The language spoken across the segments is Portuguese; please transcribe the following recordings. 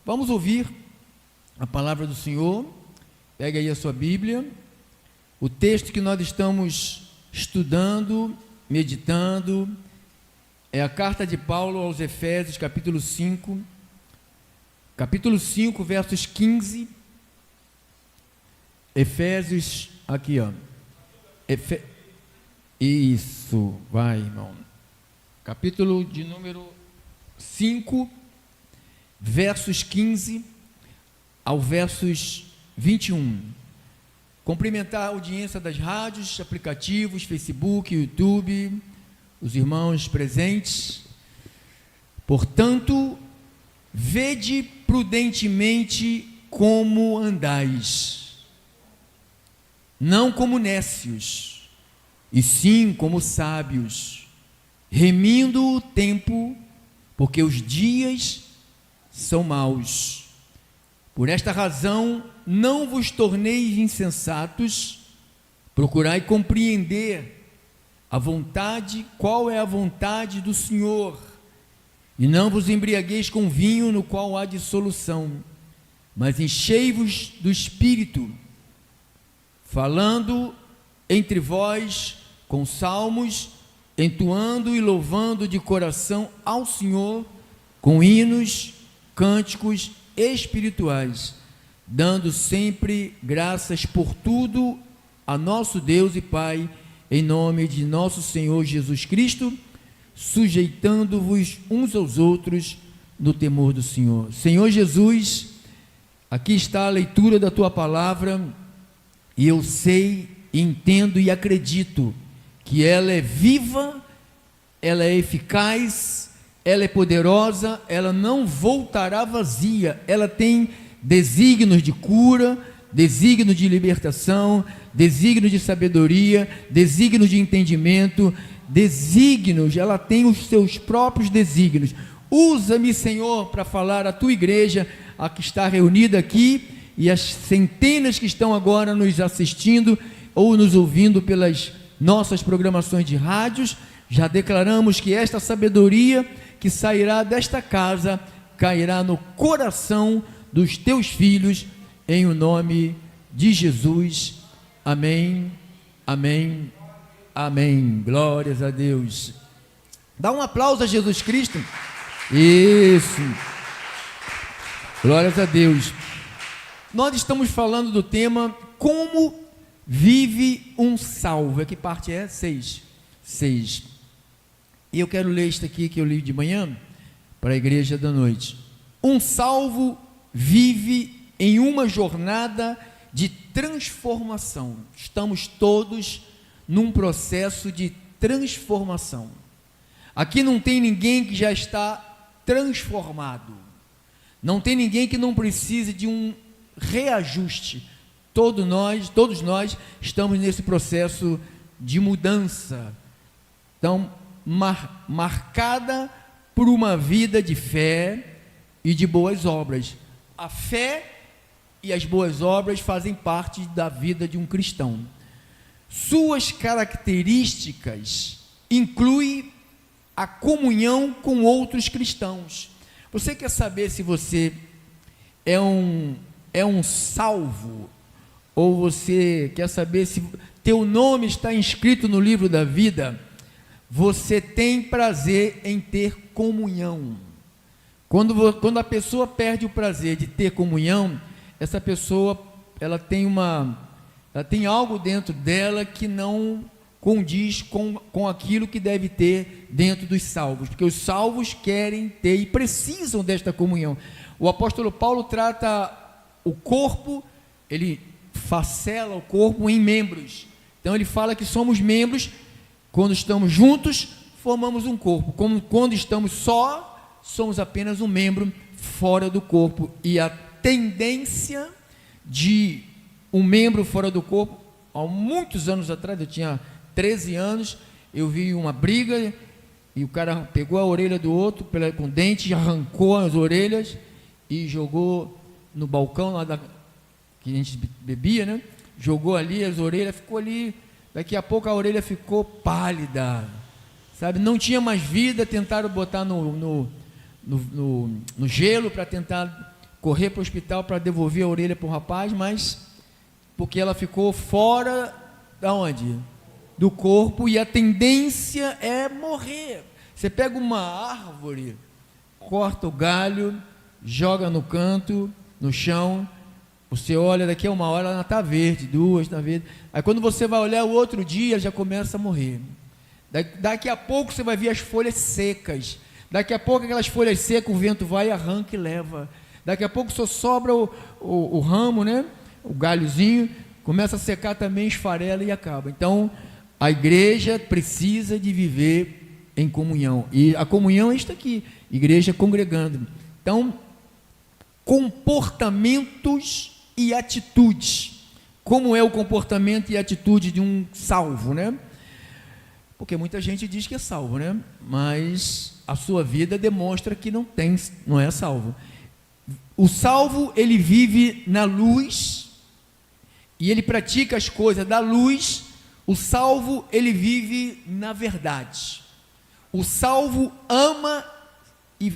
Vamos ouvir a palavra do Senhor. Pegue aí a sua Bíblia. O texto que nós estamos estudando, meditando, é a carta de Paulo aos Efésios, capítulo 5, versos 15. Efésios, aqui ó. Isso, vai, irmão. Capítulo de número 5, versos 15 ao versos 21. Cumprimentar a audiência das rádios, aplicativos, Facebook, YouTube, os irmãos presentes. Portanto, vede prudentemente como andais, não como nécios, e sim como sábios, remindo o tempo, porque os dias são maus. Por esta razão, não vos torneis insensatos, procurai compreender qual é a vontade do Senhor, e não vos embriagueis com vinho no qual há dissolução, mas enchei-vos do Espírito, falando entre vós com salmos, entoando e louvando de coração ao Senhor, com hinos, cânticos espirituais, dando sempre graças por tudo a nosso Deus e Pai, em nome de nosso Senhor Jesus Cristo, sujeitando-vos uns aos outros no temor do Senhor. Senhor Jesus, aqui está a leitura da Tua palavra, e eu sei, entendo e acredito que ela é viva, ela é eficaz, ela é poderosa, ela não voltará vazia, ela tem desígnios de cura, desígnios de libertação, desígnios de sabedoria, desígnios de entendimento, desígnios, ela tem os seus próprios desígnios. Usa-me, Senhor, para falar à Tua igreja, a que está reunida aqui, e as centenas que estão agora nos assistindo ou nos ouvindo pelas nossas programações de rádios. Já declaramos que esta sabedoria que sairá desta casa cairá no coração dos Teus filhos, em o nome de Jesus. Amém, amém, amém. Glórias a Deus. Dá um aplauso a Jesus Cristo. Isso. Glórias a Deus. Nós estamos falando do tema como vive um salvo. É que parte é? 6. E eu quero ler isto aqui que eu li de manhã para a igreja da noite. Um salvo vive em uma jornada de transformação. Estamos todos num processo de transformação. Aqui não tem ninguém que já está transformado. Não tem ninguém que não precise de um reajuste. Todos nós estamos nesse processo de mudança. Então, marcada por uma vida de fé e de boas obras. A fé e as boas obras fazem parte da vida de um cristão. Suas características incluem a comunhão com outros cristãos. Você quer saber se você é um salvo, ou você quer saber se teu nome está inscrito no livro da vida? Você tem prazer em ter comunhão. Quando a pessoa perde o prazer de ter comunhão, essa pessoa ela tem algo dentro dela que não condiz com aquilo que deve ter dentro dos salvos, porque os salvos querem ter e precisam desta comunhão. O apóstolo Paulo trata o corpo, ele facela o corpo em membros. Então ele fala que somos membros. Quando estamos juntos, formamos um corpo. Como quando estamos só, somos apenas um membro fora do corpo. E a tendência de um membro fora do corpo, há muitos anos atrás, eu tinha 13 anos, eu vi uma briga, e o cara pegou a orelha do outro com dente, arrancou as orelhas e jogou no balcão lá que a gente bebia, né? Jogou ali as orelhas, ficou ali. Daqui a pouco a orelha ficou pálida, sabe? Não tinha mais vida. Tentaram botar no gelo para tentar correr para o hospital para devolver a orelha para o rapaz, mas porque ela ficou fora da onde? Do corpo, e a tendência é morrer. Você pega uma árvore, corta o galho, joga no canto, no chão, você olha, daqui a uma hora ela está verde, duas está verde, aí quando você vai olhar o outro dia, já começa a morrer. Daqui a pouco você vai ver as folhas secas, daqui a pouco aquelas folhas secas, o vento vai, arranca e leva, daqui a pouco só sobra o ramo, né? O galhozinho, começa a secar também, esfarela e acaba. Então, a igreja precisa de viver em comunhão, e a comunhão é isto aqui, igreja congregando. Então, comportamentos e atitudes. Como é o comportamento e atitude de um salvo, né? Porque muita gente diz que é salvo, né? Mas a sua vida demonstra que não é salvo. O salvo, ele vive na luz e ele pratica as coisas da luz. O salvo, ele vive na verdade. O salvo ama, e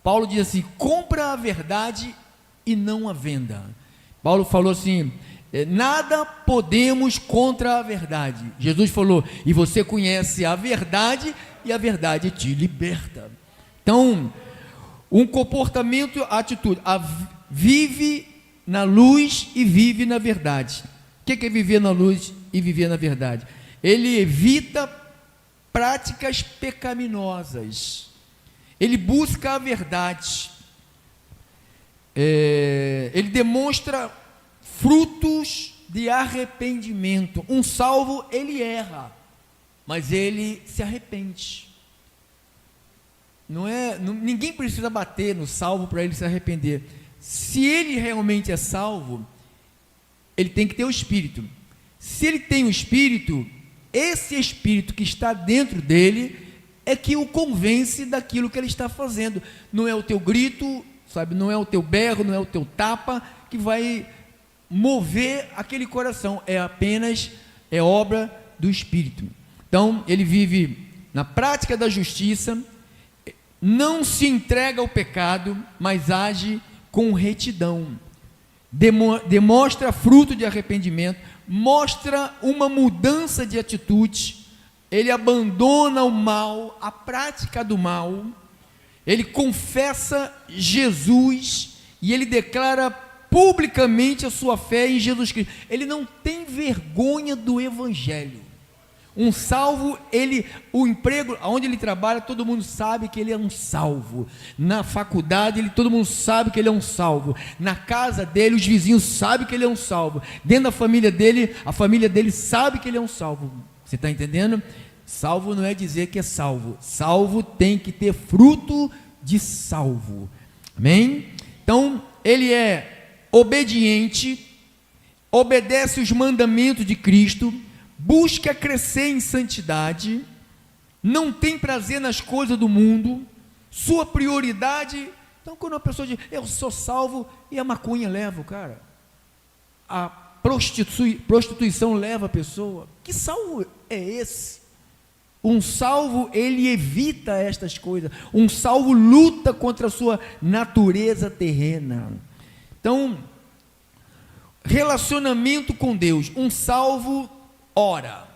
Paulo diz assim: compra a verdade e não a venda. Paulo falou assim: nada podemos contra a verdade. Jesus falou: e você conhece a verdade, e a verdade te liberta. Então, um comportamento, atitude, vive na luz e vive na verdade. O que é viver na luz e viver na verdade? Ele evita práticas pecaminosas, ele busca a verdade, ele demonstra frutos de arrependimento. Um salvo, ele erra, mas ele se arrepende. Ninguém precisa bater no salvo para ele se arrepender. Se ele realmente é salvo, ele tem que ter o Espírito. Se ele tem o Espírito, esse Espírito que está dentro dele é que o convence daquilo que ele está fazendo. Não é o teu grito, sabe? Não é o teu berro, não é o teu tapa que vai mover aquele coração. É obra do Espírito. Então, ele vive na prática da justiça, não se entrega ao pecado, mas age com retidão, demonstra fruto de arrependimento, mostra uma mudança de atitude, ele abandona o mal, a prática do mal, ele confessa Jesus e ele declara publicamente a sua fé em Jesus Cristo. Ele não tem vergonha do Evangelho. Um salvo, o emprego, onde ele trabalha, todo mundo sabe que ele é um salvo. Na faculdade, todo mundo sabe que ele é um salvo. Na casa dele, os vizinhos sabem que ele é um salvo. Dentro da família dele, a família dele sabe que ele é um salvo. Você está entendendo? Salvo não é dizer que é salvo. Salvo tem que ter fruto de salvo. Amém? Então, ele é obediente, obedece os mandamentos de Cristo, busca crescer em santidade, não tem prazer nas coisas do mundo, sua prioridade. Então, quando uma pessoa diz, eu sou salvo, e a maconha leva o cara, a prostituição leva a pessoa, que salvo é esse? Um salvo, ele evita estas coisas, um salvo luta contra a sua natureza terrena. Então, relacionamento com Deus, um salvo ora.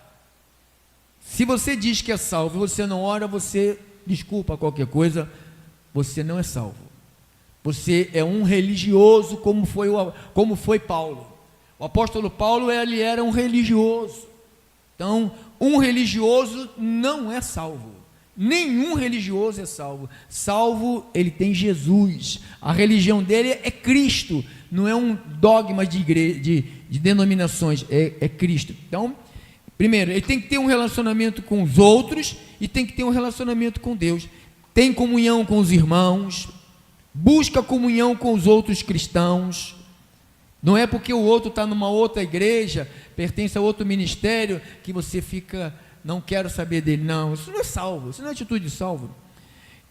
Se você diz que é salvo e você não ora, você, desculpa qualquer coisa, você não é salvo. Você é um religioso, como foi Paulo. O apóstolo Paulo, ele era um religioso. Então, um religioso não é salvo. Nenhum religioso é salvo. Salvo, ele tem Jesus. A religião dele é Cristo. Não é um dogma de igreja, de denominações, é Cristo. Então, primeiro, ele tem que ter um relacionamento com os outros e tem que ter um relacionamento com Deus. Tem comunhão com os irmãos, busca comunhão com os outros cristãos. Não é porque o outro está numa outra igreja, pertence a outro ministério, que você fica, não quero saber dele. Não, isso não é salvo, isso não é atitude de salvo.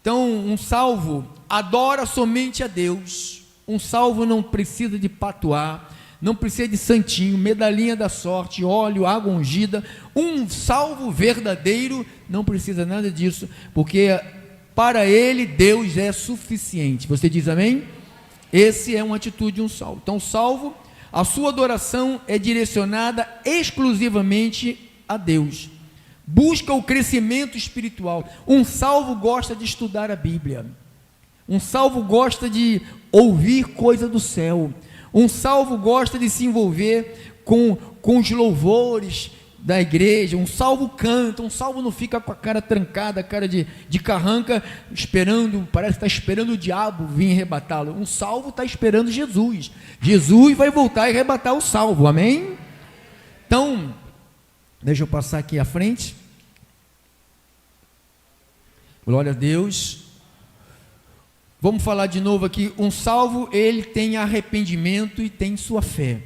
Então, um salvo adora somente a Deus. Um salvo não precisa de patuar, não precisa de santinho, medalhinha da sorte, óleo, água ungida. Um salvo verdadeiro não precisa nada disso, porque para ele Deus é suficiente. Você diz amém? Esse é uma atitude de um salvo. Então, salvo, a sua adoração é direcionada exclusivamente a Deus. Busca o crescimento espiritual. Um salvo gosta de estudar a Bíblia. Um salvo gosta de ouvir coisa do céu. Um salvo gosta de se envolver com os louvores da igreja. Um salvo canta. Um salvo não fica com a cara trancada, a cara de carranca, esperando, parece que está esperando o diabo vir arrebatá-lo. Um salvo está esperando Jesus. Jesus vai voltar e arrebatar o salvo, amém? Então, deixa eu passar aqui à frente. Glória a Deus. Vamos falar de novo aqui. Um salvo, ele tem arrependimento e tem sua fé.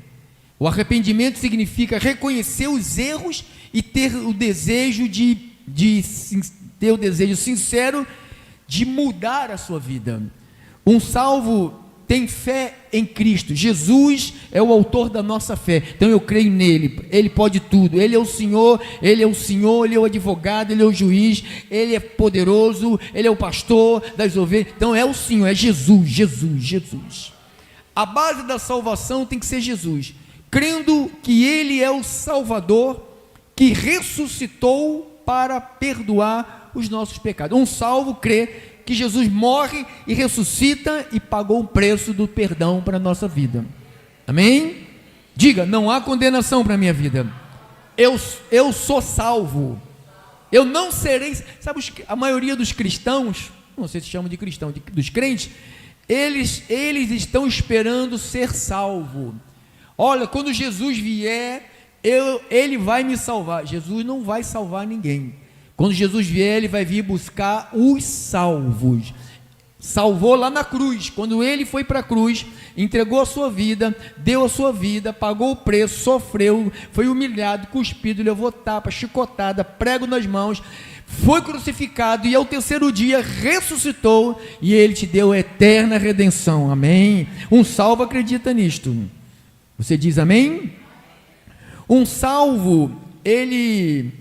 O arrependimento significa reconhecer os erros e ter o desejo ter o desejo sincero de mudar a sua vida. Um salvo tem fé em Cristo. Jesus é o autor da nossa fé. Então eu creio nele. Ele pode tudo. Ele é o Senhor, ele é o advogado, ele é o juiz, ele é poderoso, ele é o pastor das ovelhas. Então é o Senhor, é Jesus, Jesus, Jesus. A base da salvação tem que ser Jesus. Crendo que ele é o Salvador que ressuscitou para perdoar os nossos pecados. Um salvo crê que Jesus morre e ressuscita e pagou o preço do perdão para a nossa vida. Amém? Diga, não há condenação para a minha vida. Eu sou salvo. Eu não serei. Sabe, a maioria dos cristãos, não sei se chamam de cristão, dos crentes, eles estão esperando ser salvo. Olha, quando Jesus vier, ele vai me salvar. Jesus não vai salvar ninguém. Quando Jesus vier, ele vai vir buscar os salvos. Salvou lá na cruz. Quando ele foi para a cruz, entregou a sua vida, deu a sua vida, pagou o preço, sofreu, foi humilhado, cuspido, levou tapa, chicotada, prego nas mãos, foi crucificado e ao terceiro dia ressuscitou e ele te deu a eterna redenção. Amém? Um salvo acredita nisto. Você diz amém? Um salvo, ele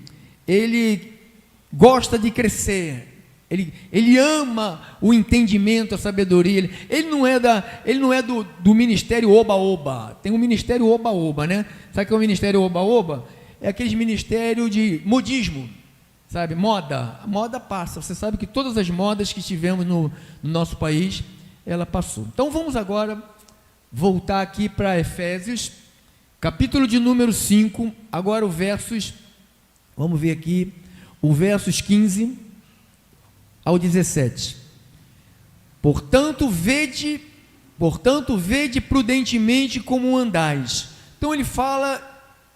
gosta de crescer, ele ama o entendimento, a sabedoria, ele não é do ministério oba-oba. Tem um ministério oba-oba, né? Sabe o que é o ministério oba-oba? É aquele ministério de modismo, sabe? Moda, a moda passa, você sabe que todas as modas que tivemos no nosso país, ela passou. Então vamos agora voltar aqui para Efésios, capítulo de número 5, agora o versos, vamos ver aqui, o versos 15 ao 17. Portanto, vede prudentemente como andais. Então ele fala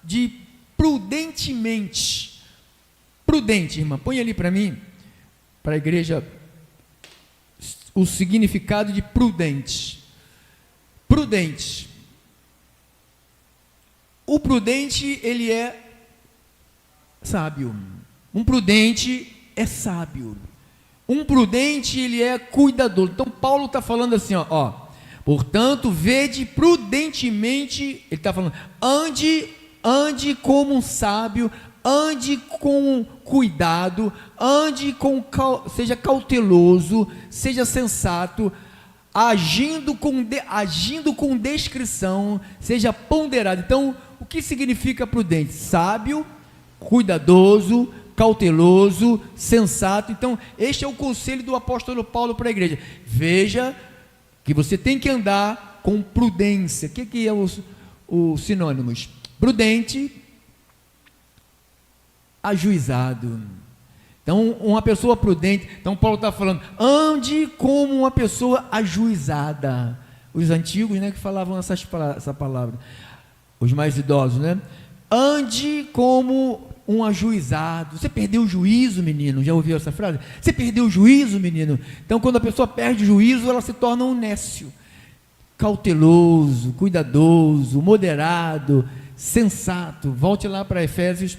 de prudentemente. Prudente, irmã, põe ali para mim, para a igreja, o significado de prudente. Prudente. O prudente, ele é sábio. Um prudente é sábio. Um prudente, ele é cuidador. Então Paulo está falando assim, ó, portanto, vede prudentemente, ele está falando, ande como um sábio, ande com cuidado, seja cauteloso, seja sensato, agindo com descrição, seja ponderado. Então, o que significa prudente? Sábio, cuidadoso, cauteloso, sensato. Então, este é o conselho do apóstolo Paulo para a igreja. Veja que você tem que andar com prudência. O que é os sinônimos? Prudente, ajuizado. Então, uma pessoa prudente. Então, Paulo está falando, ande como uma pessoa ajuizada. Os antigos, né, que falavam essa palavra. Os mais idosos, né? Ande como um ajuizado. Você perdeu o juízo, menino? Já ouviu essa frase? Você perdeu o juízo, menino? Então, quando a pessoa perde o juízo, ela se torna um nécio. Cauteloso, cuidadoso, moderado, sensato. Volte lá para Efésios.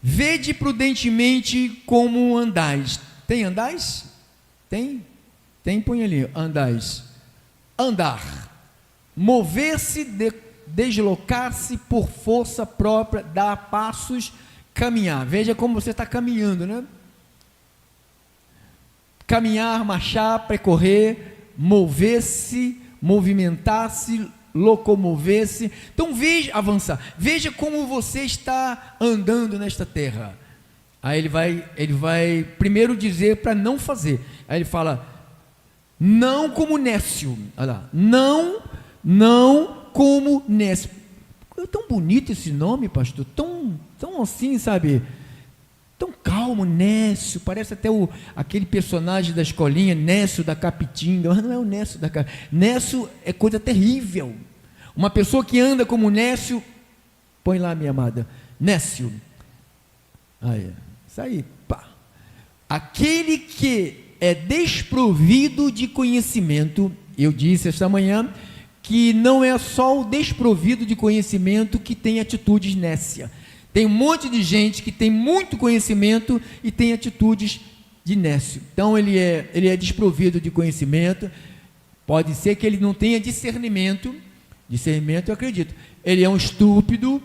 Vede prudentemente como andais. Tem andais? Tem? Tem, põe ali, andais. Andar. Mover-se, deslocar-se por força própria, dar passos, caminhar. Veja como você está caminhando, né? Caminhar, marchar, percorrer, mover-se, movimentar-se, locomover-se. Então veja, avançar, veja como você está andando nesta terra. Aí ele vai primeiro dizer para não fazer. Aí ele fala, não como nécio. Olha lá, não como nécio. É tão bonito esse nome, pastor, tão assim, sabe, tão calmo, Nécio, parece até aquele personagem da escolinha, Nécio da Capitinga, mas não é o Nécio da Capitinga. Nécio é coisa terrível. Uma pessoa que anda como Nécio, põe lá, minha amada, Nécio, aí, isso aí, pá. Aquele que é desprovido de conhecimento, eu disse esta manhã, que não é só o desprovido de conhecimento que tem atitudes nécia. Tem um monte de gente que tem muito conhecimento e tem atitudes de nécio. Então ele é desprovido de conhecimento, pode ser que ele não tenha discernimento eu acredito. Ele é um estúpido,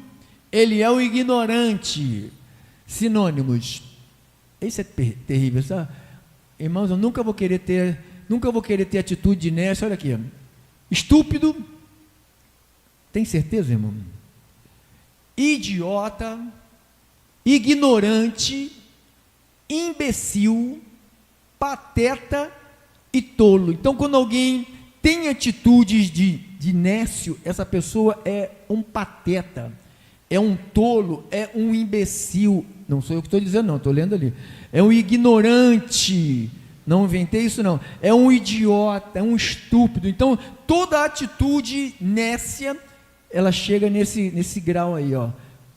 ele é um ignorante. Sinônimos. Isso é terrível, sabe? Irmãos, eu nunca vou querer ter atitude de nécio. Olha aqui, estúpido, tem certeza, irmão? Idiota, ignorante, imbecil, pateta e tolo. Então, quando alguém tem atitudes de nécio, essa pessoa é um pateta, é um tolo, é um imbecil. Não sou eu que estou dizendo, não, estou lendo ali. É um ignorante. Não inventei isso não, é um idiota, é um estúpido. Então, toda atitude nécia, ela chega nesse grau aí, ó.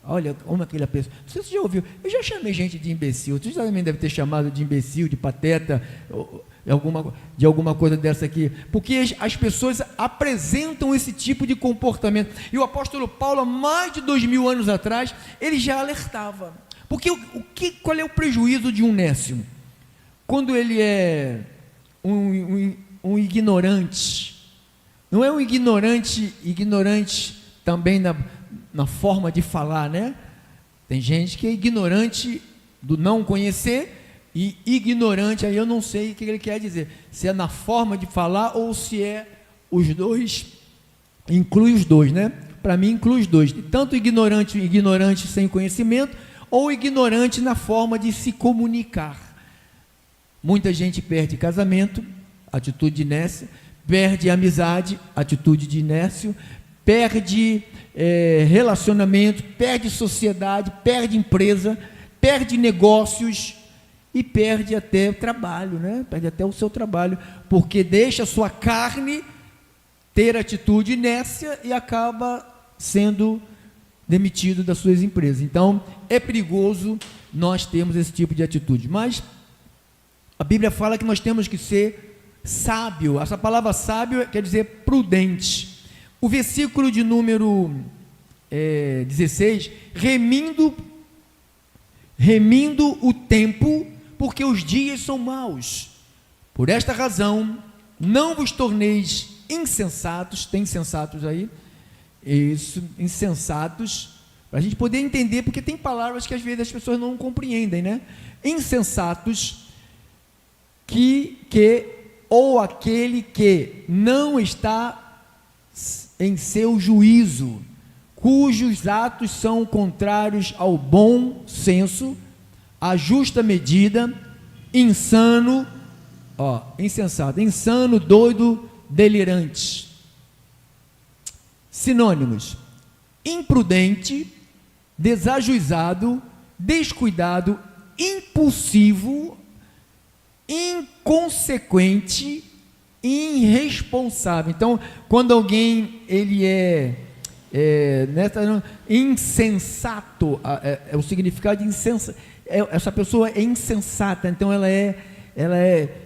Olha, como aquela pessoa, não sei se você já ouviu, eu já chamei gente de imbecil, você também deve ter chamado de imbecil, de pateta, de alguma coisa dessa aqui, porque as pessoas apresentam esse tipo de comportamento, e o apóstolo Paulo, há mais de 2000 anos atrás, ele já alertava, porque qual é o prejuízo de um nécio? Quando ele é um ignorante, não é um ignorante também na forma de falar, né? Tem gente que é ignorante do não conhecer e ignorante, aí eu não sei o que ele quer dizer, se é na forma de falar ou se é os dois, inclui os dois, né? Para mim inclui os dois, tanto ignorante sem conhecimento, ou ignorante na forma de se comunicar. Muita gente perde casamento, atitude de nécio, perde amizade, atitude de nécio, perde relacionamento, perde sociedade, perde empresa, perde negócios e perde até o trabalho, né? Perde até o seu trabalho, porque deixa a sua carne ter atitude nécia e acaba sendo demitido das suas empresas. Então, é perigoso nós termos esse tipo de atitude, mas a Bíblia fala que nós temos que ser sábio. Essa palavra sábio quer dizer prudente. O versículo de número 16, remindo o tempo, porque os dias são maus. Por esta razão, não vos torneis insensatos. Tem insensatos aí? Isso, insensatos, para a gente poder entender, porque tem palavras que às vezes as pessoas não compreendem, né? Insensatos, ou aquele que não está em seu juízo, cujos atos são contrários ao bom senso, à justa medida, insano, insensato, insano, doido, delirante. Sinônimos: imprudente, desajuizado, descuidado, impulsivo, inconsequente, irresponsável. Então, quando alguém ele insensato, o significado de insensato, essa pessoa é insensata, então ela é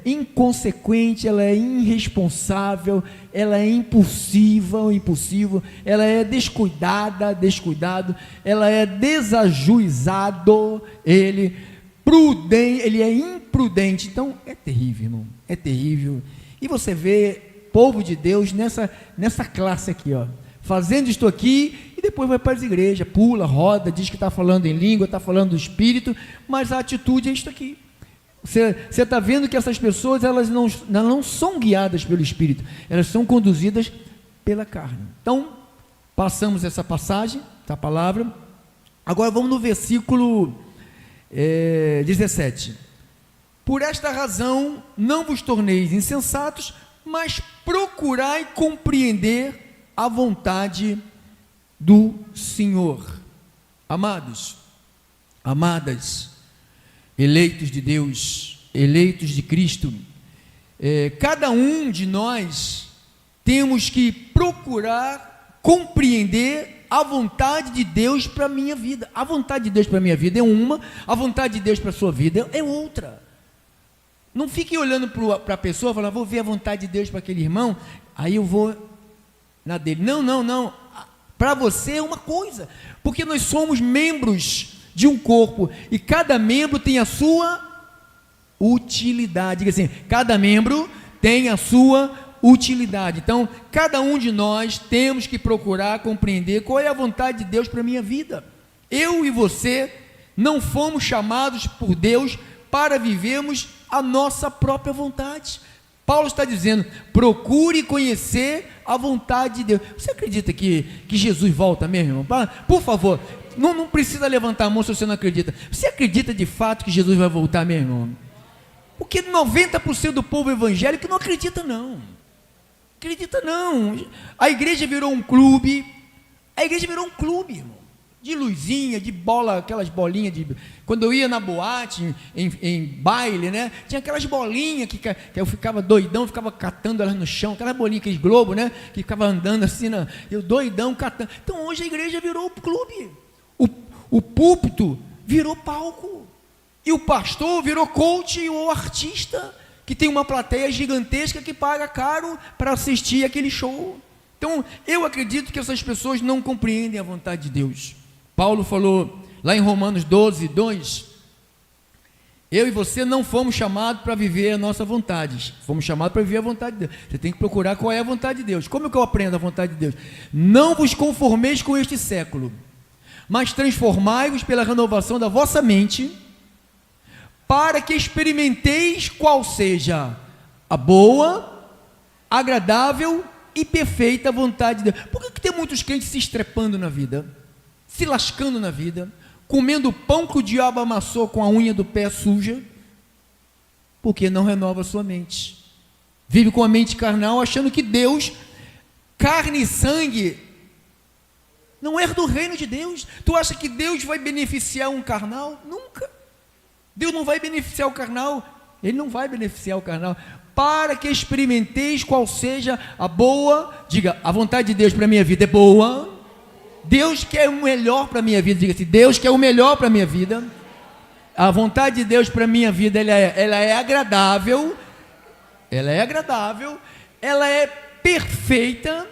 inconsequente, ela é irresponsável, ela é impulsivo, ela é descuidado, ela é desajuizado, ele é imprudente. Então é terrível, irmão, é terrível. E você vê povo de Deus nessa classe aqui, fazendo isto aqui, e depois vai para as igrejas, pula, roda, diz que está falando em língua, está falando do Espírito, mas a atitude é isto aqui. Você está vendo que essas pessoas, elas não são guiadas pelo Espírito, elas são conduzidas pela carne. Então, passamos essa passagem, essa palavra. Agora vamos no versículo 17. Por esta razão, não vos torneis insensatos, mas procurai compreender a vontade do Senhor. Amados, amadas, eleitos de Deus, eleitos de Cristo, cada um de nós temos que procurar compreender a vontade de Deus para a minha vida. A vontade de Deus para a minha vida é uma, a vontade de Deus para a sua vida é outra. Não fique olhando para a pessoa e falando, vou ver a vontade de Deus para aquele irmão, aí eu vou na dele. Não. Para você é uma coisa, porque nós somos membros de um corpo, e cada membro tem a sua utilidade. Diga assim, cada membro tem a sua utilidade. Então, cada um de nós temos que procurar compreender qual é a vontade de Deus para a minha vida. Eu e você não fomos chamados por Deus para vivermos a nossa própria vontade. Paulo está dizendo, procure conhecer a vontade de Deus. Você acredita que Jesus volta mesmo, irmão? Por favor, não precisa levantar a mão se você não acredita. Você acredita de fato que Jesus vai voltar mesmo, irmão? Porque 90% do povo evangélico não acredita não. Acredita não. A igreja virou um clube. Irmão, de luzinha, de bola, aquelas bolinhas de... Quando eu ia na boate, em baile, né? Tinha aquelas bolinhas que eu ficava doidão, ficava catando elas no chão, aquelas bolinhas, aqueles globos, né? Que ficava andando assim, eu doidão, catando. Então hoje a igreja virou clube. O púlpito virou palco. E o pastor virou coach ou artista, que tem uma plateia gigantesca que paga caro para assistir aquele show. Então, eu acredito que essas pessoas não compreendem a vontade de Deus. Paulo falou lá em Romanos 12, 2, eu e você não fomos chamados para viver a nossa vontade, fomos chamados para viver a vontade de Deus. Você tem que procurar qual é a vontade de Deus. Como é que eu aprendo a vontade de Deus? Não vos conformeis com este século, mas transformai-vos pela renovação da vossa mente, para que experimenteis qual seja a boa, agradável e perfeita vontade de Deus. Por que tem muitos crentes se estrepando na vida, se lascando na vida, comendo o pão que o diabo amassou com a unha do pé suja? Porque não renova a sua mente, vive com a mente carnal, achando que Deus, carne e sangue, não é do reino de Deus. Tu acha que Deus vai beneficiar um carnal? Nunca. Deus não vai beneficiar o carnal, Ele não vai beneficiar o carnal, para que experimenteis qual seja a boa, diga, a vontade de Deus para a minha vida é boa, Deus quer o melhor para a minha vida, diga assim, Deus quer o melhor para a minha vida, a vontade de Deus para a minha vida, ela é agradável, ela é perfeita.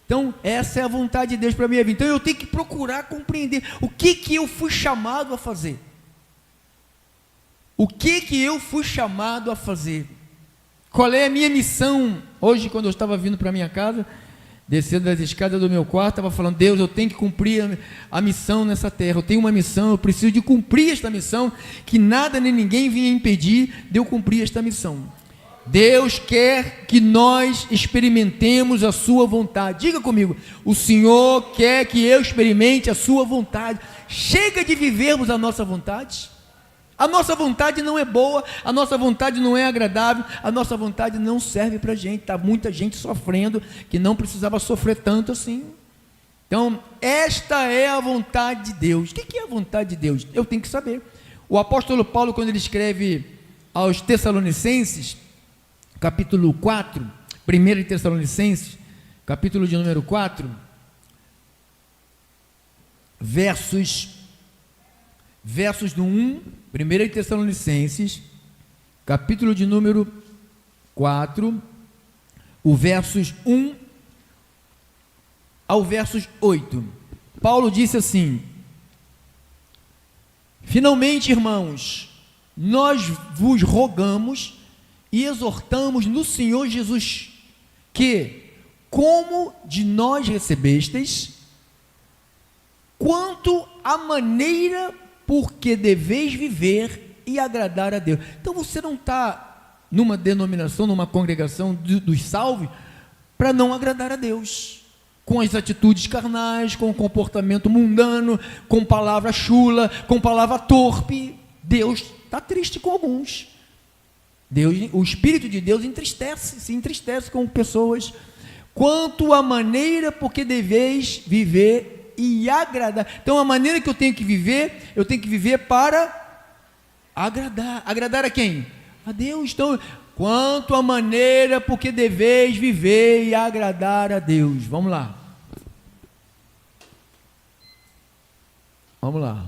Então, essa é a vontade de Deus para a minha vida. Então, eu tenho que procurar compreender o que eu fui chamado a fazer. O que eu fui chamado a fazer? Qual é a minha missão? Hoje, quando eu estava vindo para a minha casa, descendo das escadas do meu quarto, estava falando, Deus, eu tenho que cumprir a missão nessa terra, eu tenho uma missão, eu preciso de cumprir esta missão, que nada nem ninguém vinha impedir de eu cumprir esta missão. Deus quer que nós experimentemos a sua vontade. Diga comigo, o Senhor quer que eu experimente a sua vontade. Chega de vivermos a nossa vontade. A nossa vontade não é boa, a nossa vontade não é agradável, a nossa vontade não serve para a gente. Está muita gente sofrendo que não precisava sofrer tanto assim. Então, esta é a vontade de Deus. O que é a vontade de Deus? Eu tenho que saber. O apóstolo Paulo, quando ele escreve aos Tessalonicenses, capítulo 4, 1 Tessalonicenses, capítulo de número 4, versos do 1, 1 Tessalonicenses, capítulo de número 4, o versos 1 ao versos 8, Paulo disse assim: finalmente, irmãos, nós vos rogamos e exortamos no Senhor Jesus, que, como de nós recebestes, quanto à maneira por que deveis viver, e agradar a Deus. Então você não está numa denominação, numa congregação dos salvos, para não agradar a Deus, com as atitudes carnais, com o comportamento mundano, com palavra chula, com palavra torpe. Deus está triste com alguns. O Espírito de Deus se entristece com pessoas, quanto à maneira porque deveis viver e agradar. Então a maneira que eu tenho que viver para agradar. Agradar a quem? A Deus. Então, quanto à maneira porque deveis viver e agradar a Deus. Vamos lá. Vamos lá.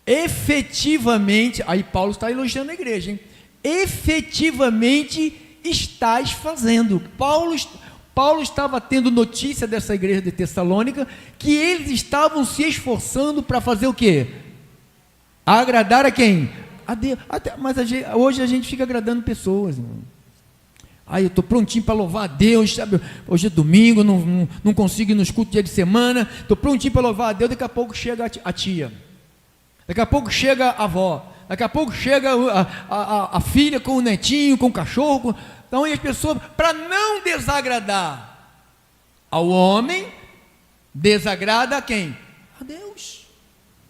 Efetivamente, aí Paulo está elogiando a igreja, hein? Efetivamente estáis fazendo. Paulo estava tendo notícia dessa igreja de Tessalônica, que eles estavam se esforçando para fazer o quê? Agradar a quem? A Deus. Mas hoje a gente fica agradando pessoas, irmão. Aí eu estou prontinho para louvar a Deus, sabe? Hoje é domingo, não consigo ir nos cultos dia de semana, estou prontinho para louvar a Deus. Daqui a pouco chega a tia, daqui a pouco chega a avó, daqui a pouco chega a filha com o netinho, com o cachorro. Então, e as pessoas, para não desagradar ao homem, desagrada a quem? A Deus.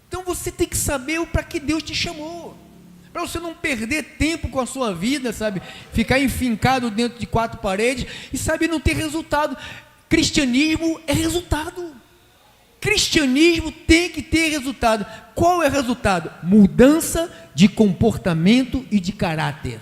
Então você tem que saber para que Deus te chamou, para você não perder tempo com a sua vida, sabe? Ficar enfincado dentro de quatro paredes e, sabe, não ter resultado. Cristianismo é resultado. Cristianismo tem que ter resultado. Qual é o resultado? Mudança de comportamento e de caráter.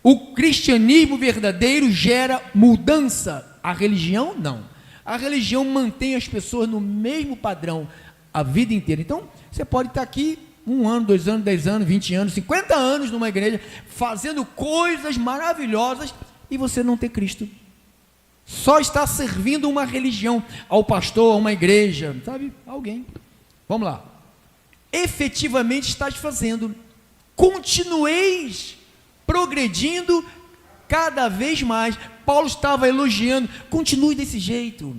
O cristianismo verdadeiro gera mudança. A religião não. A religião mantém as pessoas no mesmo padrão a vida inteira. Então, você pode estar aqui 1 ano, 2 anos, 10 anos, 20 anos, 50 anos numa igreja, fazendo coisas maravilhosas, e você não ter Cristo. Só está servindo uma religião, ao pastor, a uma igreja, sabe? Alguém. Vamos lá. Efetivamente estás fazendo. Continueis progredindo cada vez mais. Paulo estava elogiando. Continue desse jeito.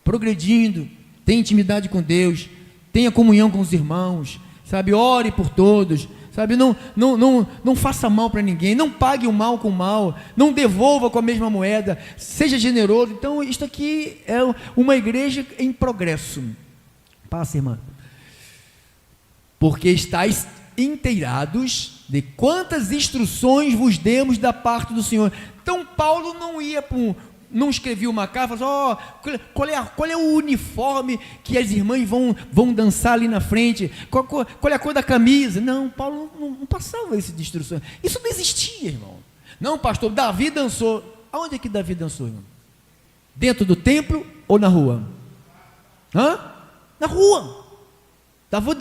Progredindo. Tenha intimidade com Deus. Tenha comunhão com os irmãos. Sabe? Ore por todos. Sabe, não faça mal para ninguém, não pague o mal com o mal, não devolva com a mesma moeda, seja generoso. Então, isto aqui é uma igreja em progresso. Passa, irmã. Porque estáis inteirados de quantas instruções vos demos da parte do Senhor. Então, Paulo não escrevia uma carta, falava, qual é o uniforme que as irmãs vão dançar ali na frente, qual é a cor da camisa. Não, Paulo não passava isso de instruções, isso não existia, irmão. Não, pastor, Davi dançou. Aonde é que Davi dançou, irmão? Dentro do templo ou na rua? Na rua.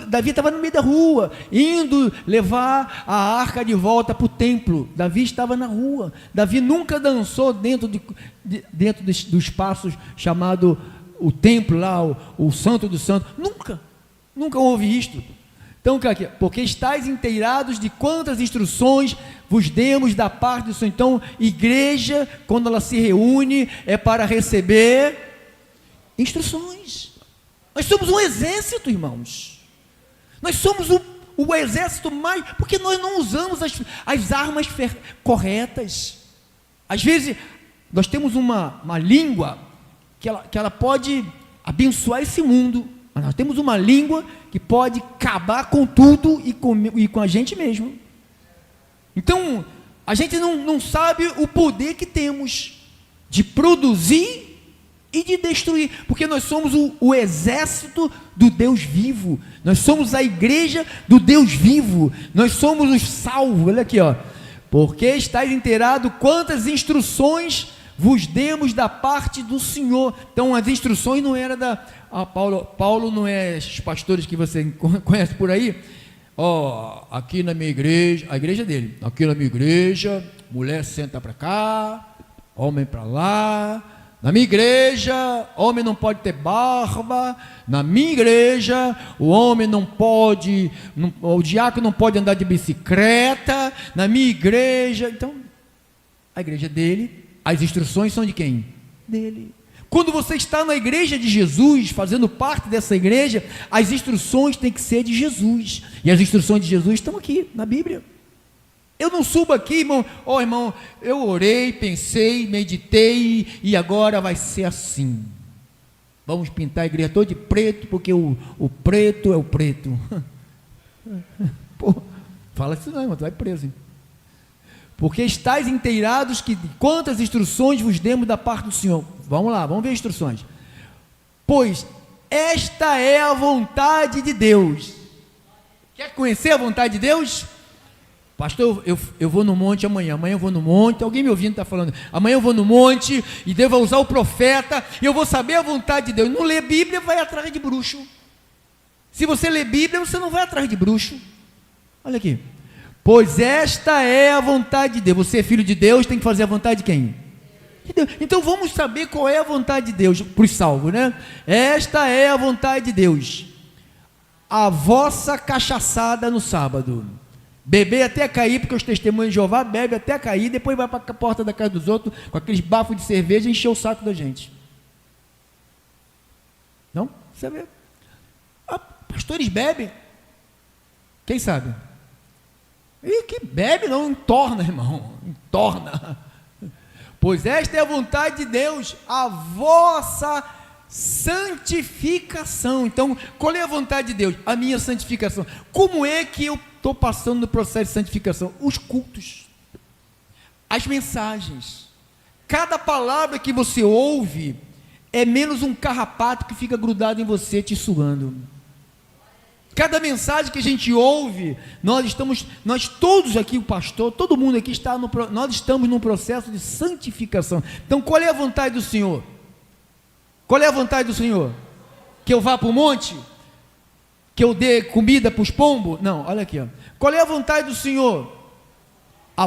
Davi estava no meio da rua, indo levar a arca de volta para o templo. Davi estava na rua. Davi nunca dançou dentro do espaço chamado o templo lá, o santo dos santos. Nunca houve isto. Então, porque estáis inteirados de quantas instruções vos demos da parte do Senhor. Então, igreja, quando ela se reúne, é para receber instruções. Nós somos um exército, irmãos. Nós somos o exército mais, porque nós não usamos as armas corretas. Às vezes, nós temos uma língua que ela pode abençoar esse mundo, mas nós temos uma língua que pode acabar com tudo e com a gente mesmo. Então, a gente não sabe o poder que temos de produzir e de destruir, porque nós somos o exército do Deus vivo, nós somos a igreja do Deus vivo, nós somos os salvos. Olha aqui, porque estáis inteirados quantas instruções vos demos da parte do Senhor. Então as instruções não eram Paulo não é esses pastores que você conhece por aí, aqui na minha igreja, a igreja dele, aqui na minha igreja, mulher senta para cá, homem para lá. Na minha igreja, homem não pode ter barba. Na minha igreja, o homem não pode, o diácono não pode andar de bicicleta. Na minha igreja, então, a igreja dele, as instruções são de quem? Dele. Quando você está na igreja de Jesus, fazendo parte dessa igreja, as instruções têm que ser de Jesus, e as instruções de Jesus estão aqui, na Bíblia. Eu não subo aqui, irmão, irmão, eu orei, pensei, meditei, e agora vai ser assim. Vamos pintar a igreja toda de preto, porque o preto é o preto. Pô, fala isso não, irmão, tu vai preso, hein? Porque estáis inteirados que quantas instruções vos demos da parte do Senhor. Vamos lá, vamos ver as instruções. Pois esta é a vontade de Deus. Quer conhecer a vontade de Deus? Pastor, eu vou no monte amanhã eu vou no monte, alguém me ouvindo está falando, amanhã eu vou no monte, e devo usar o profeta, e eu vou saber a vontade de Deus. Não lê Bíblia, vai atrás de bruxo. Se você lê Bíblia, você não vai atrás de bruxo. Olha aqui. Pois esta é a vontade de Deus. Você é filho de Deus, tem que fazer a vontade de quem? De Deus. Então vamos saber qual é a vontade de Deus, para os salvos, né? Esta é a vontade de Deus: a vossa cachaçada no sábado. Beber até cair, porque os testemunhos de Jeová bebem até cair, depois vai para a porta da casa dos outros, com aqueles bafos de cerveja, e encher o saco da gente. Não? Você vê? Pastores bebem. Quem sabe? E que bebe não entorna, irmão, entorna. Pois esta é a vontade de Deus, a vossa santificação. Então, qual é a vontade de Deus? A minha santificação. Como é que eu estou passando no processo de santificação? Os cultos, as mensagens, cada palavra que você ouve é menos um carrapato que fica grudado em você, te suando. Cada mensagem que a gente ouve, nós todos aqui, o pastor, todo mundo aqui nós estamos num processo de santificação. Então, qual é a vontade do Senhor? Qual é a vontade do Senhor? Que eu vá para o monte? Que eu dê comida para os pombos? Não, olha aqui, ó. Qual é a vontade do Senhor? A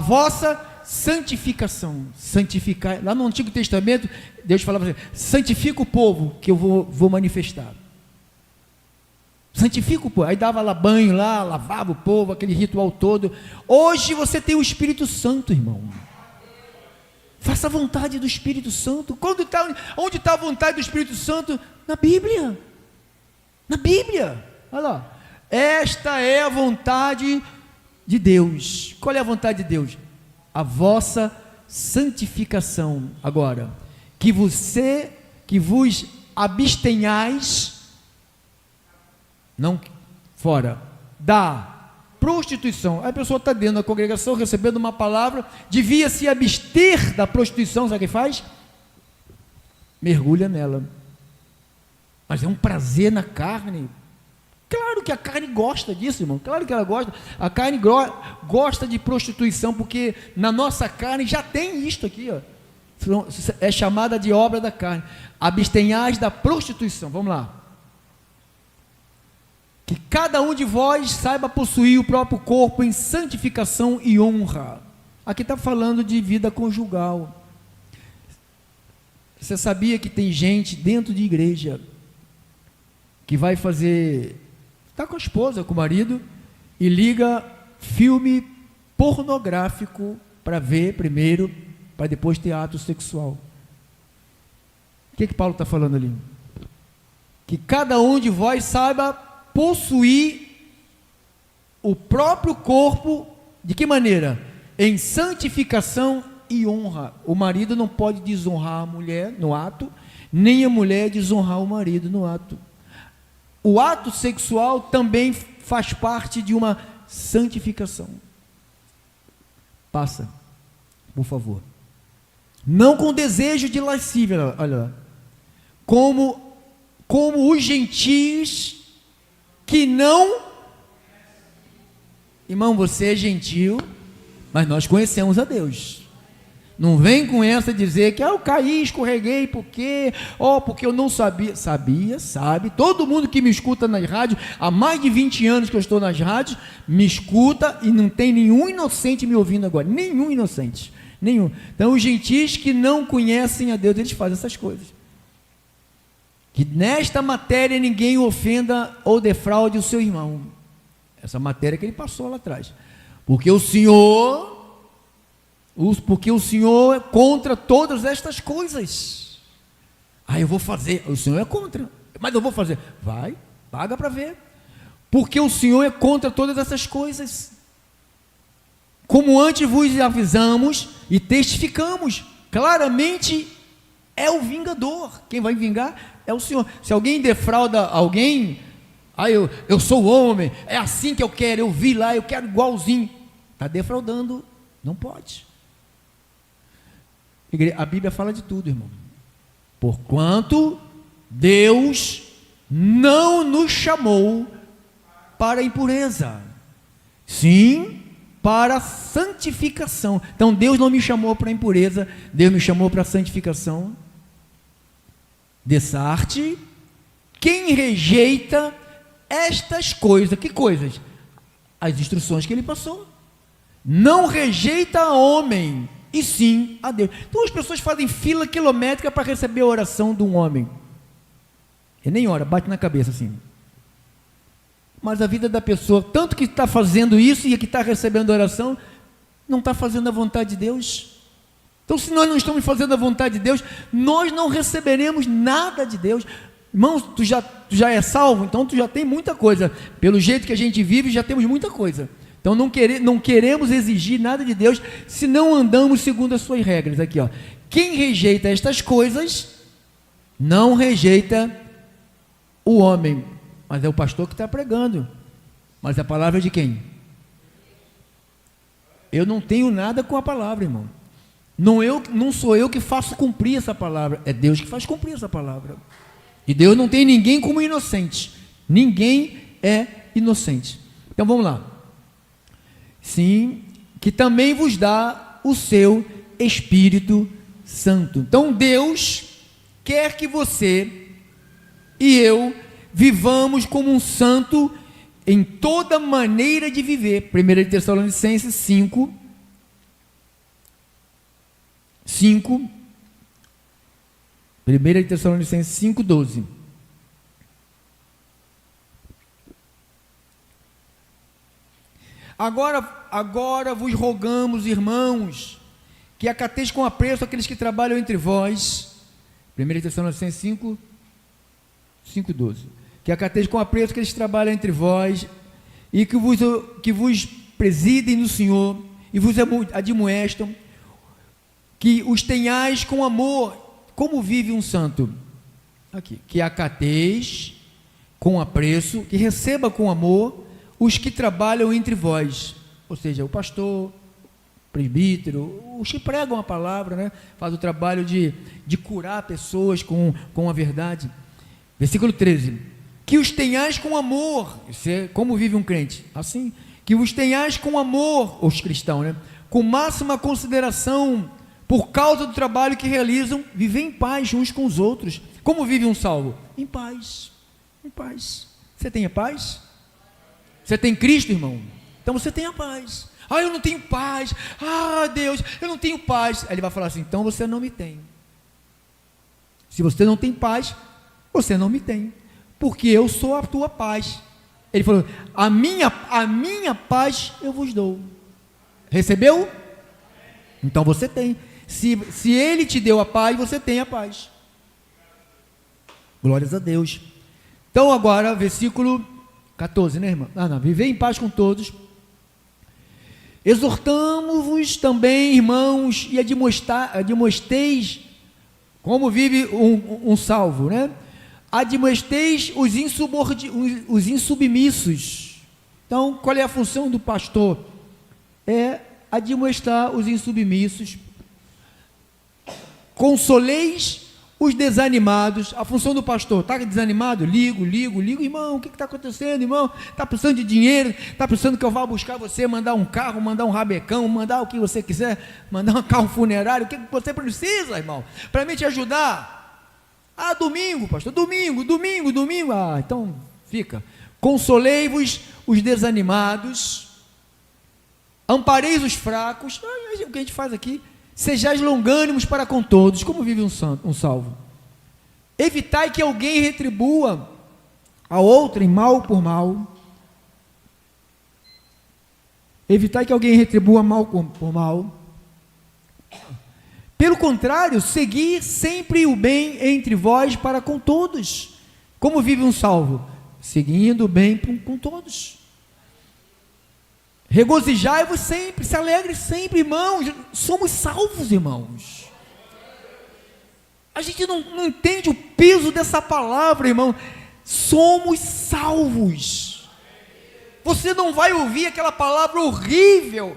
santificação. Santificar. Lá no Antigo Testamento, Deus falava assim: santifica o povo, que eu vou manifestar. Santifica o povo. Aí dava lá banho lá, lavava o povo, aquele ritual todo. Hoje você tem o Espírito Santo, irmão. Faça a vontade do Espírito Santo. Onde está a vontade do Espírito Santo? Na Bíblia. Na Bíblia. Olha lá. Esta é a vontade de Deus. Qual é a vontade de Deus? A vossa santificação. Agora, que vos abstenhais, não fora, da prostituição. Aí a pessoa está dentro da congregação, recebendo uma palavra, devia se abster da prostituição. Sabe o que faz? Mergulha nela. Mas é um prazer na carne. Claro que a carne gosta disso, irmão. Claro que ela gosta. A carne gosta de prostituição, porque na nossa carne já tem isto aqui, ó. É chamada de obra da carne. Abstenhais da prostituição. Vamos lá. Que cada um de vós saiba possuir o próprio corpo em santificação e honra. Aqui está falando de vida conjugal. Você sabia que tem gente dentro de igreja que vai está com a esposa, com o marido, e liga filme pornográfico para ver primeiro, para depois ter ato sexual. O que Paulo está falando ali? Que cada um de vós saiba possuir o próprio corpo, de que maneira? Em santificação e honra. O marido não pode desonrar a mulher no ato, nem a mulher desonrar o marido no ato. O ato sexual também faz parte de uma santificação. Passa, por favor. Não com desejo de lascívia, olha lá. Como os gentios que não... Irmão, você é gentil, mas nós conhecemos a Deus. Não vem com essa dizer que eu caí, escorreguei, porque eu não sabia. Sabe. Todo mundo que me escuta nas rádios, há mais de 20 anos que eu estou nas rádios, me escuta e não tem nenhum inocente me ouvindo agora. Nenhum inocente. Nenhum. Então, os gentios que não conhecem a Deus, eles fazem essas coisas. Que nesta matéria ninguém ofenda ou defraude o seu irmão. Essa matéria que ele passou lá atrás. Porque o Senhor é contra todas estas coisas. Eu vou fazer. O Senhor é contra. Mas eu vou fazer. Vai, paga para ver. Porque o Senhor é contra todas essas coisas. Como antes vos avisamos e testificamos, claramente é o vingador. Quem vai vingar é o Senhor. Se alguém defrauda alguém, eu sou homem, é assim que eu quero, eu vi lá, eu quero igualzinho. Está defraudando, não pode. A Bíblia fala de tudo, irmão. Porquanto Deus não nos chamou para a impureza, sim para a santificação. Então Deus não me chamou para a impureza, Deus me chamou para a santificação. Dessarte, quem rejeita estas coisas, que coisas? As instruções que ele passou. Não rejeita a homem, e sim a Deus. Então as pessoas fazem fila quilométrica para receber a oração de um homem. Ele nem ora, bate na cabeça assim. Mas a vida da pessoa, tanto que está fazendo isso e que está recebendo a oração, não está fazendo a vontade de Deus. Então, se nós não estamos fazendo a vontade de Deus, nós não receberemos nada de Deus. Irmãos, tu já é salvo, então tu já tem muita coisa. Pelo jeito que a gente vive, já temos muita coisa. Então não queremos exigir nada de Deus, se não andamos segundo as suas regras. Aqui, ó. Quem rejeita estas coisas, não rejeita o homem, mas é o pastor que está pregando. Mas a palavra é de quem? Eu não tenho nada com a palavra, irmão. Não sou eu que faço cumprir essa palavra, é Deus que faz cumprir essa palavra. E Deus não tem ninguém como inocente. Ninguém é inocente. Então vamos lá. Sim, que também vos dá o seu Espírito Santo. Então Deus quer que você e eu vivamos como um santo em toda maneira de viver. 1 Tessalonicenses 5. 1 Tessalonicenses 5:12. Agora vos rogamos, irmãos, que acateis com apreço aqueles que trabalham entre vós. 1 Tessalonicenses 5:12. Que acateis com apreço aqueles que trabalham entre vós, e que vos presidem no Senhor, e vos admoestam, que os tenhais com amor, como vive um santo. Aqui, que acateis com apreço, que receba com amor os que trabalham entre vós, ou seja, o pastor, o presbítero, os que pregam a palavra, né? Faz o trabalho de curar pessoas com a verdade. Versículo 13, que os tenhais com amor. Como vive um crente? Assim, que os tenhais com amor, os cristãos, né? Com máxima consideração, por causa do trabalho que realizam, viver em paz uns com os outros. Como vive um salvo? Em paz, em paz. Você tem a paz? Você tem Cristo, irmão? Então você tem a paz. Eu não tenho paz. Deus, eu não tenho paz. Aí ele vai falar assim, então você não me tem. Se você não tem paz, você não me tem, porque eu sou a tua paz. Ele falou, a minha paz eu vos dou. Recebeu? Então você tem. Se ele te deu a paz, você tem a paz. Glórias a Deus. Então agora, versículo 14, né, irmão? Viver em paz com todos. Exortamo-vos também, irmãos, e admoesteis, como vive um salvo, né? Admoesteis os insubmissos. Então, qual é a função do pastor? É admoestar os insubmissos. Consoleis os desanimados. A função do pastor, está desanimado? Ligo, irmão, o que está acontecendo, irmão? Está precisando de dinheiro, está precisando que eu vá buscar você, mandar um carro, mandar um rabecão, mandar o que você quiser, mandar um carro funerário, o que você precisa, irmão, para me te ajudar? Domingo, pastor, domingo, então fica. Consolei-vos os desanimados, ampareis os fracos. O que a gente faz aqui? Sejais longânimos para com todos. Como vive um salvo? Evitai que alguém retribua a outrem mal por mal. Evitai que alguém retribua mal por mal. Pelo contrário, seguir sempre o bem entre vós para com todos. Como vive um salvo? Seguindo o bem com todos. Regozijai-vos sempre, se alegre sempre, irmãos. Somos salvos, irmãos. A gente não entende o peso dessa palavra, irmão. Somos salvos. Você não vai ouvir aquela palavra horrível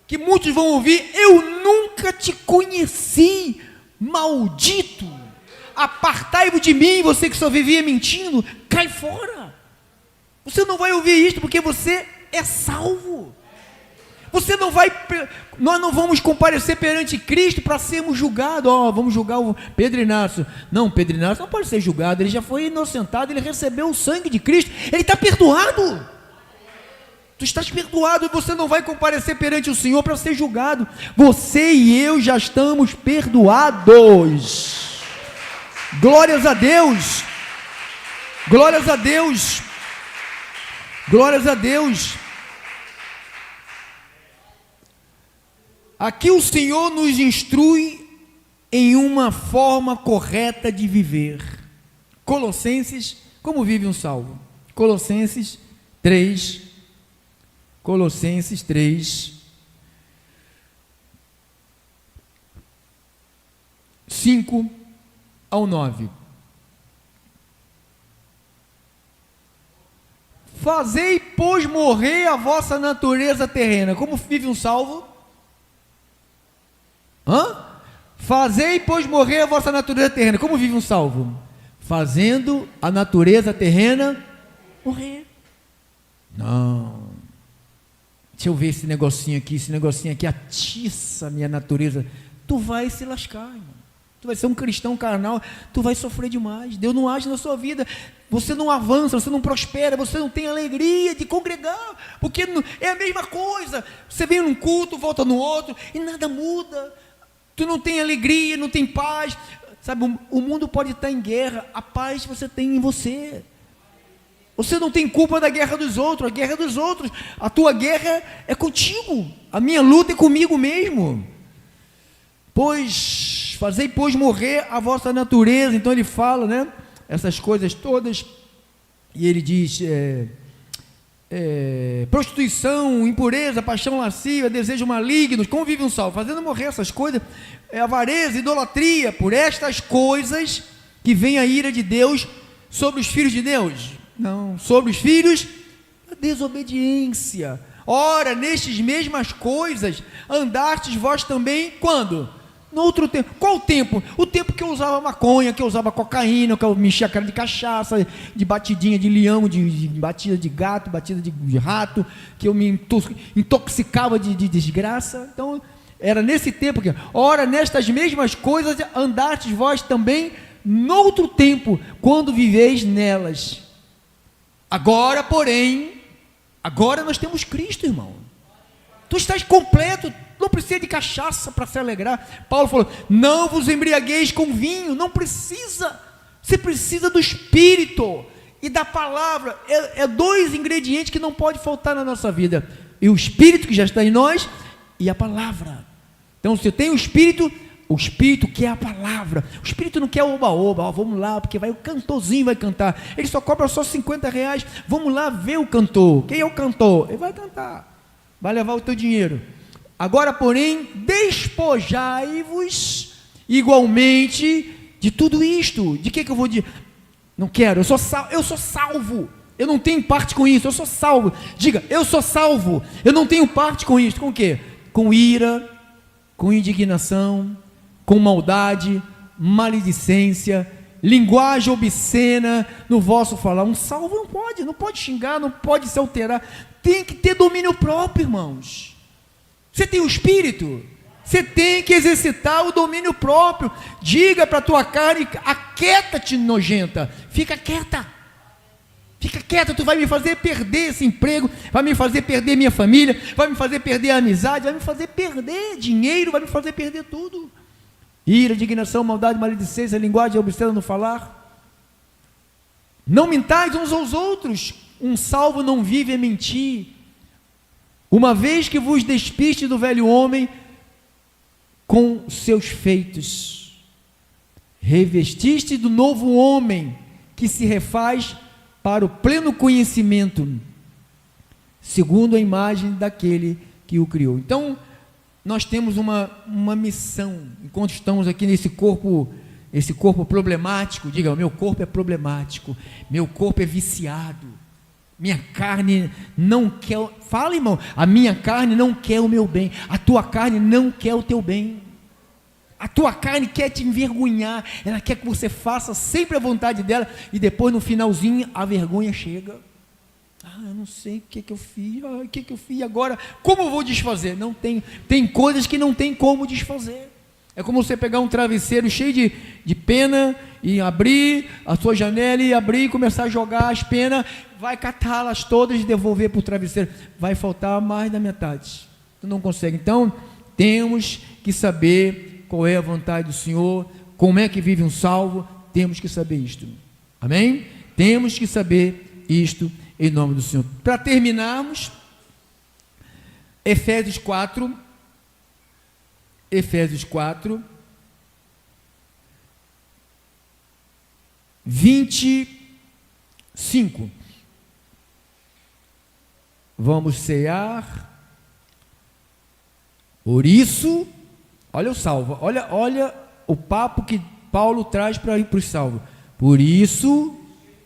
que muitos vão ouvir: eu nunca te conheci, maldito. Apartai-vos de mim, você que só vivia mentindo, cai fora. Você não vai ouvir isto porque você é salvo. Nós não vamos comparecer perante Cristo para sermos julgados. Vamos julgar o Pedro Inácio. Não, Pedro Inácio não pode ser julgado, ele já foi inocentado, ele recebeu o sangue de Cristo, ele está perdoado. Tu estás perdoado, e você não vai comparecer perante o Senhor para ser julgado. Você e eu já estamos perdoados. Glórias a Deus. Glórias a Deus. Glórias a Deus. Aqui o Senhor nos instrui em uma forma correta de viver. Colossenses, como vive um salvo? Colossenses 3, 5 ao 9. Fazei, pois, morrer a vossa natureza terrena. Como vive um salvo? Fazei, pois, morrer a vossa natureza terrena. Como vive um salvo? Fazendo a natureza terrena morrer. Não. Deixa eu ver esse negocinho aqui atiça a minha natureza. Tu vai se lascar, irmão. Tu vai ser um cristão carnal, tu vai sofrer demais. Deus não age na sua vida, você não avança, você não prospera, você não tem alegria de congregar, porque é a mesma coisa. Você vem num culto, volta no outro e nada muda. Tu não tem alegria, não tem paz. Sabe, o mundo pode estar em guerra, a paz você tem em você. Você não tem culpa da guerra dos outros, a guerra dos outros, a tua guerra é contigo, a minha luta é comigo mesmo. Fazei, pois, morrer a vossa natureza. Então ele fala, né, essas coisas todas, e ele diz, prostituição, impureza, paixão lasciva, desejo maligno. Como vive um salvo? Fazendo morrer essas coisas, avareza, idolatria. Por estas coisas que vem a ira de Deus sobre os filhos de Deus. Não, sobre os filhos, a desobediência. Ora, nestes mesmas coisas andastes vós também, quando? No outro tempo. Qual o tempo? O tempo que eu usava maconha, que eu usava cocaína, que eu me enchia a cara de cachaça, de batidinha de leão, de batida de gato, batida de rato, que eu me intoxicava de desgraça. Então, era nesse tempo que, ora, nestas mesmas coisas andastes vós também no outro tempo, quando viveis nelas. Agora, porém, agora nós temos Cristo, irmão. Tu estás completo, não precisa de cachaça para se alegrar. Paulo falou, não vos embriagueis com vinho, não precisa. Você precisa do Espírito e da palavra. É dois ingredientes que não pode faltar na nossa vida. E o Espírito que já está em nós e a palavra. Então, se eu tenho o Espírito quer a palavra. O Espírito não quer oba-oba, vamos lá, porque o cantorzinho vai cantar. Ele só cobra só R$50. Vamos lá ver o cantor. Quem é o cantor? Ele vai cantar. Vai levar o teu dinheiro. Agora, porém, despojai-vos igualmente de tudo isto. De que eu vou dizer? Não quero, eu sou salvo. Eu não tenho parte com isso, eu sou salvo. Diga, eu sou salvo. Eu não tenho parte com isso. Com o quê? Com ira, com indignação, com maldade, maledicência, linguagem obscena no vosso falar. Um salvo não pode xingar, não pode se alterar. Tem que ter domínio próprio, irmãos. Você tem o Espírito, você tem que exercitar o domínio próprio. Diga para a tua carne, aquieta-te, nojenta, fica quieta, tu vai me fazer perder esse emprego, vai me fazer perder minha família, vai me fazer perder a amizade, vai me fazer perder dinheiro, vai me fazer perder tudo. Ira, indignação, maldade, maledicência, linguagem obscena no falar. Não mintais uns aos outros. Um salvo não vive a mentir. Uma vez que vos despiste do velho homem com seus feitos. Revestiste do novo homem, que se refaz para o pleno conhecimento, segundo a imagem daquele que o criou. Então, nós temos uma missão, enquanto estamos aqui nesse corpo problemático. Diga, meu corpo é problemático, meu corpo é viciado, minha carne não quer, fala, irmão, a minha carne não quer o meu bem, a tua carne não quer o teu bem, a tua carne quer te envergonhar, ela quer que você faça sempre a vontade dela, e depois no finalzinho a vergonha chega. Eu não sei o que eu fiz, o que eu fiz agora, como eu vou desfazer? Não tem coisas que não tem como desfazer. É como você pegar um travesseiro cheio de pena e abrir a sua janela e abrir e começar a jogar as penas, vai catá-las todas e devolver para o travesseiro, vai faltar mais da metade, tu não consegue. Então temos que saber qual é a vontade do Senhor, como é que vive um salvo, temos que saber isto, amém? Temos que saber isto em nome do Senhor. Para terminarmos, Efésios 4, 25. Vamos cear. Por isso, olha o salvo, olha o papo que Paulo traz para os salvos. Por isso,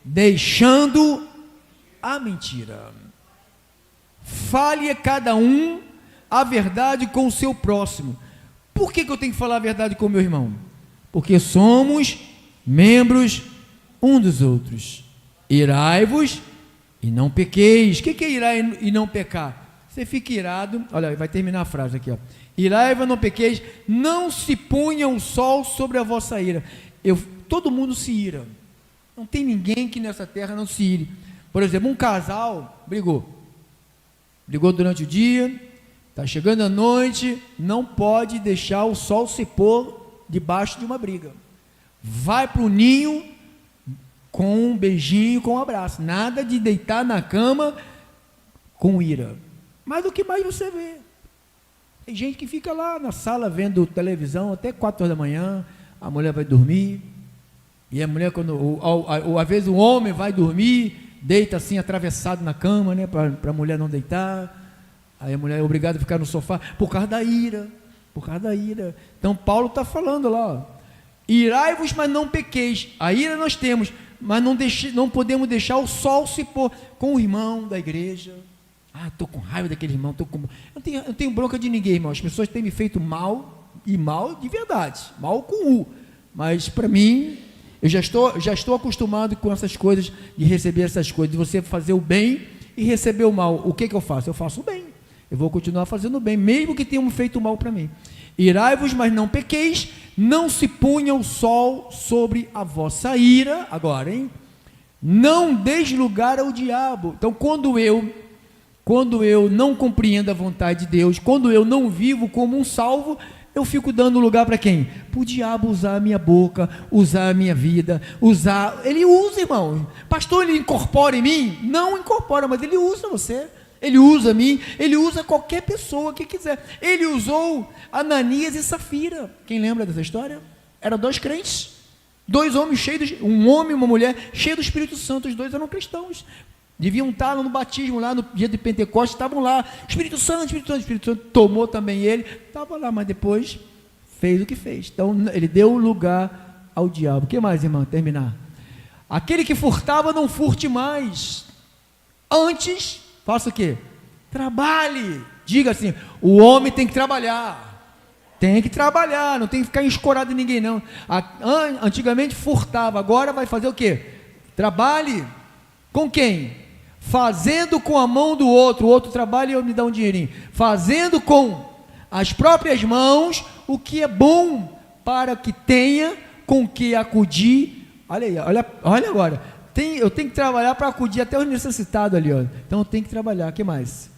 deixando a mentira, fale a cada um a verdade com o seu próximo. Por que eu tenho que falar a verdade com o meu irmão? Porque somos membros um dos outros. Irai-vos e não pequeis. O que é irar e não pecar? Você fica irado, olha, vai terminar a frase aqui, ó. Irai-vos e não pequeis, não se ponha o sol sobre a vossa ira. Todo mundo se ira, não tem ninguém que nessa terra não se ire. Por exemplo, um casal brigou durante o dia, está chegando a noite, não pode deixar o sol se pôr debaixo de uma briga, vai para o ninho com um beijinho, com um abraço, nada de deitar na cama com ira. Mas o que mais você vê? Tem gente que fica lá na sala vendo televisão até 4 horas da manhã, a mulher vai dormir, e a mulher, às vezes o homem vai dormir, deita assim atravessado na cama, né, para a mulher não deitar, aí a mulher é obrigada a ficar no sofá, por causa da ira. Então Paulo está falando lá, ó, irai-vos, mas não pequeis. A ira nós temos, mas não podemos deixar o sol se pôr com o irmão da igreja. Estou com raiva daquele irmão, eu não tenho bronca de ninguém, irmão. As pessoas têm me feito mal, e mal de verdade, mal com U, mas para mim, eu já estou acostumado com essas coisas, de receber essas coisas, de você fazer o bem e receber o mal. O que eu faço? Eu faço o bem, eu vou continuar fazendo o bem, mesmo que tenham feito mal para mim. Irai-vos, mas não pequeis, não se ponha o sol sobre a vossa ira, agora, hein? Não deis lugar ao diabo. Então, quando eu não compreendo a vontade de Deus, quando eu não vivo como um salvo, eu fico dando lugar para quem? Para o diabo usar a minha boca, usar a minha vida, ele usa, irmão. Pastor, ele incorpora em mim? Não incorpora, mas ele usa você, ele usa a mim, ele usa qualquer pessoa que quiser. Ele usou Ananias e Safira. Quem lembra dessa história? Eram 2 crentes, 2 homens cheios, um homem e uma mulher, cheios do Espírito Santo. Os 2 eram cristãos, deviam estar no batismo, lá no dia de Pentecostes, estavam lá, Espírito Santo, tomou também ele, estava lá, mas depois fez o que fez. Então ele deu lugar ao diabo. O que mais, irmão? Terminar. Aquele que furtava, não furte mais, antes, faça o quê? Trabalhe. Diga assim, o homem tem que trabalhar, não tem que ficar escorado em ninguém não. Antigamente furtava, agora vai fazer o quê? Trabalhe. Com quem? Fazendo com a mão do outro, o outro trabalha e eu me dá um dinheirinho, fazendo com as próprias mãos o que é bom, para que tenha com que acudir. Olha aí, olha agora, eu tenho que trabalhar para acudir até os necessitados ali, ó. Então eu tenho que trabalhar. O que mais?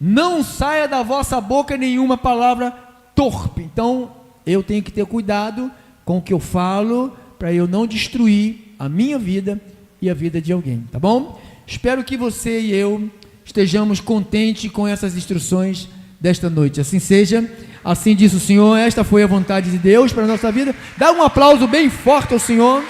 Não saia da vossa boca nenhuma palavra torpe. Então eu tenho que ter cuidado com o que eu falo, para eu não destruir a minha vida e a vida de alguém, tá bom? Espero que você e eu estejamos contentes com essas instruções desta noite, assim seja. Assim diz o Senhor, esta foi a vontade de Deus para a nossa vida. Dá um aplauso bem forte ao Senhor.